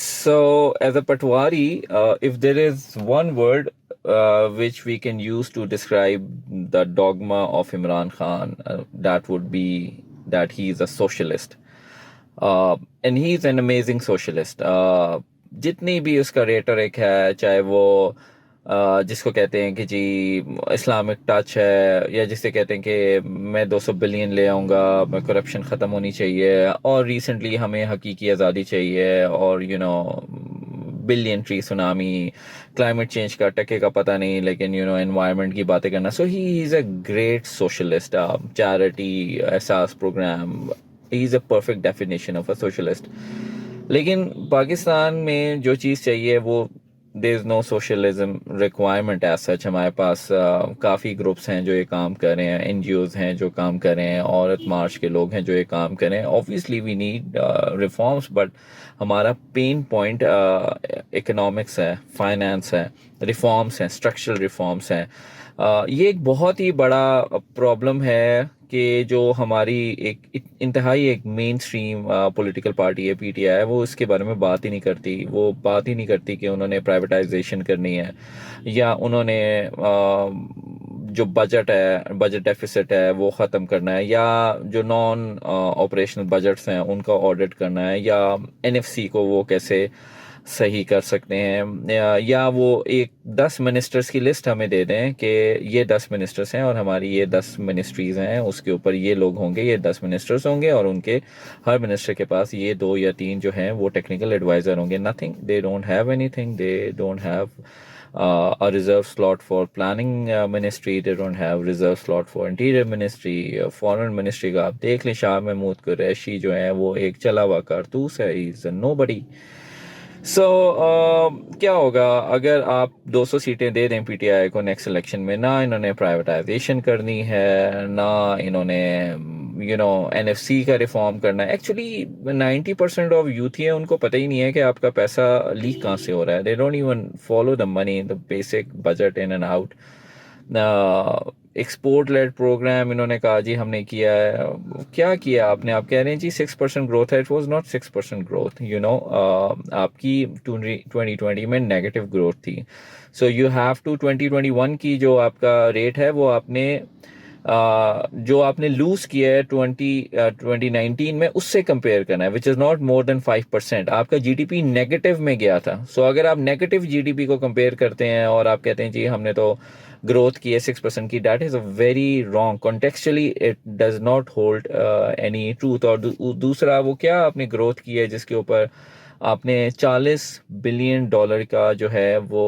So, as a Patwari, if there is one word which we can use to describe the dogma of Imran Khan, that would be that he is a socialist. And he is an amazing socialist. جتنی بھی اس کا rhetoric ہے، چاہے وہ جس کو کہتے ہیں کہ جی اسلامک ٹچ ہے، یا جسے کہتے ہیں کہ میں 200 بلین لے آؤں گا، میں کرپشن ختم ہونی چاہیے، اور ریسنٹلی ہمیں حقیقی آزادی چاہیے، اور billion tree tsunami, climate change کا ٹکے کا پتہ نہیں، لیکن انوائرمنٹ کی باتیں کرنا. So he is a great socialist. Charity, Ehsaas programme, he is a perfect definition of a socialist. لیکن پاکستان میں جو چیز چاہیے وہ there is no socialism requirement as such. ہمارے پاس کافی گروپس ہیں جو یہ کام کر رہے ہیں، این جی اوز ہیں جو کام کر رہے ہیں، عورت مارچ کے لوگ ہیں جو یہ کام کر رہے ہیں. Obviously we need reforms, but ہمارا پین پوائنٹ اکنامکس ہے، فائنانس ہے، ریفارمس ہیں، اسٹرکچرل ریفارمس ہیں. یہ ایک بہت ہی بڑا پرابلم ہے کہ جو ہماری ایک انتہائی ایک مین اسٹریم پولیٹیکل پارٹی ہے پی ٹی آئی، وہ اس کے بارے میں بات ہی نہیں کرتی. وہ بات ہی نہیں کرتی کہ انہوں نے پرائیویٹائزیشن کرنی ہے، یا انہوں نے جو بجٹ ہے، بجٹ ڈیفیسٹ ہے وہ ختم کرنا ہے، یا جو نان آپریشنل بجٹس ہیں ان کا آڈٹ کرنا ہے، یا این ایف سی کو وہ کیسے صحیح کر سکتے ہیں، یا وہ ایک 10 منسٹرز کی لسٹ ہمیں دے دیں کہ یہ 10 منسٹرز ہیں اور ہماری یہ 10 منسٹریز ہیں، اس کے اوپر یہ لوگ ہوں گے، یہ 10 منسٹرز ہوں گے، اور ان کے ہر منسٹر کے پاس یہ 2 یا 3 جو ہیں وہ ٹیکنیکل ایڈوائزر ہوں گے. Nothing, they don't have any thing, they don't have a reserve slot for planning ministry, they don't have reserve slot for interior ministry, foreign ministry. کا آپ دیکھ لیں شاہ محمود قریشی جو ہیں وہ ایک چلا ہوا کارتوس ہے، he is a nobody. سو کیا ہوگا اگر آپ 200 سیٹیں دے دیں پی ٹی آئی کو نیکسٹ الیکشن میں؟ نہ انہوں نے پرائیویٹائزیشن کرنی ہے، نہ انہوں نے این ایف سی کا ریفارم کرنا ہے. ایکچولی 90% آف یوتھ ہی ہیں، ان کو پتہ ہی نہیں ہے کہ آپ کا پیسہ لیک کہاں سے ہو رہا ہے. They don't even follow the money, the basic budget in and out. Export led programme انہوں نے کہا جی ہم نے کیا ہے. کیا کیا آپ نے؟ آپ کہہ رہے ہیں جی 6% گروتھ ہے. It was not 6% growth. آپ کی 2020 میں نیگیٹو گروتھ تھی. سو یو ہیو ٹو 2021 کی جو آپ کا ریٹ ہے وہ آپ نے جو آپ نے لوز کیا ہے 2019 میں اس سے کمپیئر کرنا ہے، وچ از ناٹ مور دین 5%. آپ کا جی ڈی پی نیگیٹو میں گیا تھا. سو اگر آپ نیگیٹو جی ڈی پی کو کمپیئر کرتے ہیں اور آپ کہتے ہیں جی ہم نے تو گروتھ کی ہے 6% کی، that is a very wrong. Contextually it does not hold any truth. اور دوسرا وہ کیا آپ نے گروتھ کی ہے جس کے اوپر آپ نے $40 بلین کا جو ہے وہ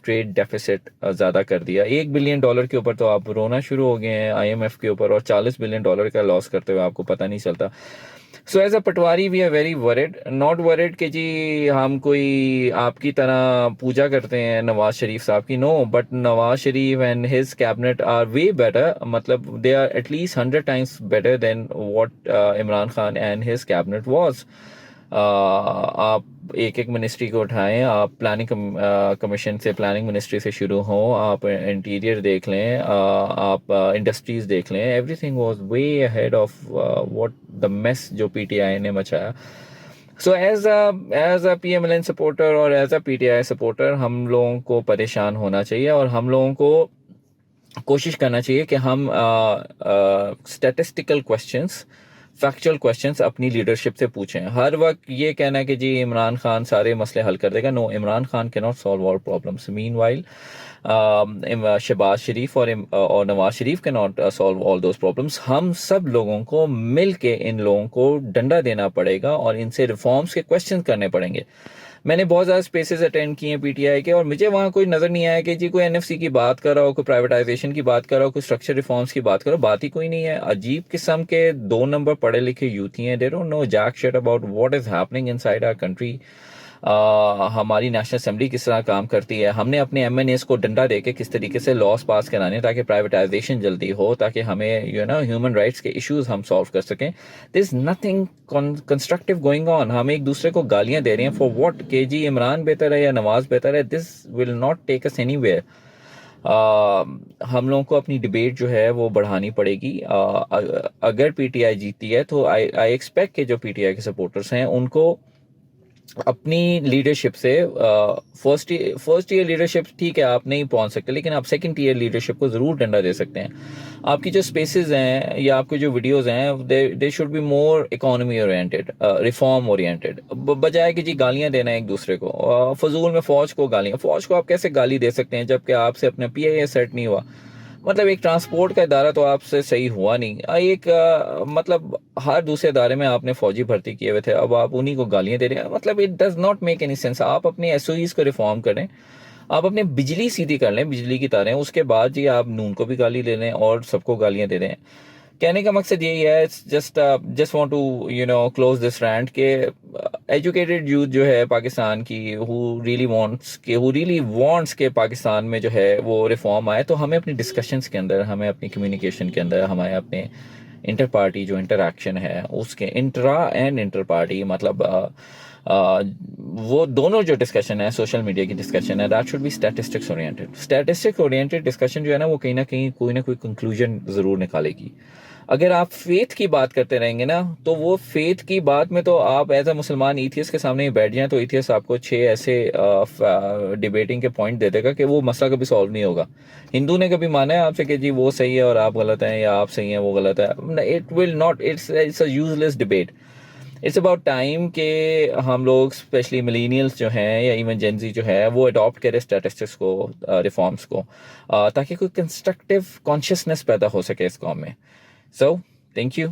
ٹریڈ ڈیفیسٹ زیادہ کر دیا. $1 بلین کے اوپر تو آپ رونا شروع ہو گئے ہیں آئی ایم ایف کے اوپر، اور $40 بلین کا لاس کرتے ہوئے آپ کو پتہ نہیں چلتا. So as a patwari we are very worried, not worried کہ جی ہم کوئی آپ کی طرح پوجا کرتے ہیں نواز شریف صاحب کی. No, but Nawaz Sharif and his cabinet are way better. مطلب they are at least 100 times better than what Imran Khan and his cabinet was. آپ ایک ایک منسٹری کو اٹھائیں، آپ پلاننگ کمیشن سے، پلاننگ منسٹری سے شروع ہوں، آپ انٹیریئر دیکھ لیں، آپ انڈسٹریز دیکھ لیں. Everything was way ahead of what the mess جو پی ٹی آئی نے مچایا. So as a P M L N supporter اور as a P T I supporter ہم لوگوں کو پریشان ہونا چاہیے، اور ہم لوگوں کو کوشش کرنا چاہیے کہ ہم اسٹیٹسٹیکل کوشچنس، فیکچوئل کوشچنس اپنی لیڈرشپ سے پوچھیں. ہر وقت یہ کہنا ہے کہ جی عمران خان سارے مسئلے حل کر دے گا. نو، عمران خان کی not solve all problems. Meanwhile Shehbaz Sharif اور نواز شریف کے not solve all those problems. ہم سب لوگوں کو مل کے ان لوگوں کو ڈنڈا دینا پڑے گا اور ان سے ریفارمس کے کوشچن کرنے پڑیں گے. میں نے بہت زیادہ اسپیسز اٹینڈ کیے ہیں پی ٹی آئی کے، اور مجھے وہاں کوئی نظر نہیں آیا کہ جی کوئی این ایف سی کی بات کر رہا ہو، کوئی پرائیویٹائزیشن کی بات کر رہا ہو، کوئی اسٹرکچر ریفارمس کی بات کر رہا ہو. بات ہی کوئی نہیں ہے. عجیب قسم کے 2 نمبر پڑھے لکھے یوتھی ہیں. They don't know jack shit about what is happening inside our country. ہماری نیشنل اسمبلی کس طرح کام کرتی ہے. ہم نے اپنے ایم این ایز کو ڈنڈا دے کے کس طریقے سے لاس پاس کرانے تاکہ پرائیویٹائزیشن جلدی ہو، تاکہ ہمیں ہیومن رائٹس کے ایشوز ہم سالو کر سکیں. There is nothing constructive going on. ہم ایک دوسرے کو گالیاں دے رہے ہیں فار واٹ، کہ جی عمران بہتر ہے یا نواز بہتر ہے. This will not take us anywhere. ہم لوگوں کو اپنی ڈبیٹ جو ہے وہ بڑھانی پڑے گی. اگر پی ٹی آئی جیتی ہے تو آئی ایکسپیکٹ کہ جو پی ٹی آئی کے سپورٹرس ہیں ان کو اپنی لیڈرشپ سے فرسٹ ایئر لیڈرشپ ٹھیک ہے آپ نہیں پہنچ سکتے، لیکن آپ سیکنڈ ایئر لیڈرشپ کو ضرور ڈنڈا دے سکتے ہیں. آپ کی جو اسپیسیز ہیں یا آپ کی جو ویڈیوز ہیں they should be more economy oriented, reform oriented, بجائے کہ جی گالیاں دینا ایک دوسرے کو. فضول میں فوج کو آپ کیسے گالی دے سکتے ہیں جبکہ آپ سے اپنا پی آئی اے سیٹ نہیں ہوا؟ مطلب ایک ٹرانسپورٹ کا ادارہ تو آپ سے صحیح ہوا نہیں. ایک مطلب ہر دوسرے ادارے میں آپ نے فوجی بھرتی کیے ہوئے تھے، اب آپ انہی کو گالیاں دے رہے ہیں. مطلب it does not make any sense. آپ اپنے ایس او ایز کو ریفارم کریں، آپ اپنے بجلی سیدھی کر لیں، بجلی کی تاریں، اس کے بعد جی آپ نون کو بھی گالی دے لیں اور سب کو گالیاں دے دیں. کہنے کا مقصد یہی ہے، just want to close this rant کہ ایجوکیٹڈ یوتھ جو ہے پاکستان کی، ہو ریلی وانٹس کہ پاکستان میں جو ہے وہ ریفارم آئے، تو ہمیں اپنی ڈسکشنس کے اندر، ہمیں اپنی کمیونیکیشن کے اندر، ہمیں اپنے انٹر پارٹی جو انٹریکشن ہے اس کے انٹرا اینڈ انٹر پارٹی، مطلب وہ دونوں جو ڈسکشن ہے سوشل میڈیا کی ڈسکشن ہے، that should be statistics oriented discussion جو ہے نا، وہ کہیں نہ کہیں کوئی نہ کوئی کنکلوژن ضرور نکالے گی. اگر آپ فیتھ کی بات کرتے رہیں گے نا، تو وہ فیتھ کی بات میں تو آپ ایز اے مسلمان ایتھیس کے سامنے ہی بیٹھ جائیں تو ایتھیس آپ کو 6 ایسے ڈیبیٹنگ کے پوائنٹ دے دے گا کہ وہ مسئلہ کبھی سالو نہیں ہوگا. ہندو نے کبھی مانا ہے آپ سے کہ جی وہ صحیح ہے اور آپ غلط ہیں، یا آپ صحیح ہیں وہ غلط ہے؟ It will not, it's a useless debate. It's about time کہ ہم لوگ اسپیشلی ملینیلس جو ہیں یا ایون جینزی جو ہے وہ اڈاپٹ کرے اسٹیٹسٹکس کو، ریفارمس کو، تاکہ کوئی کنسٹرکٹیو کانشیسنیس پیدا ہو سکے اس قوم میں. So thank you.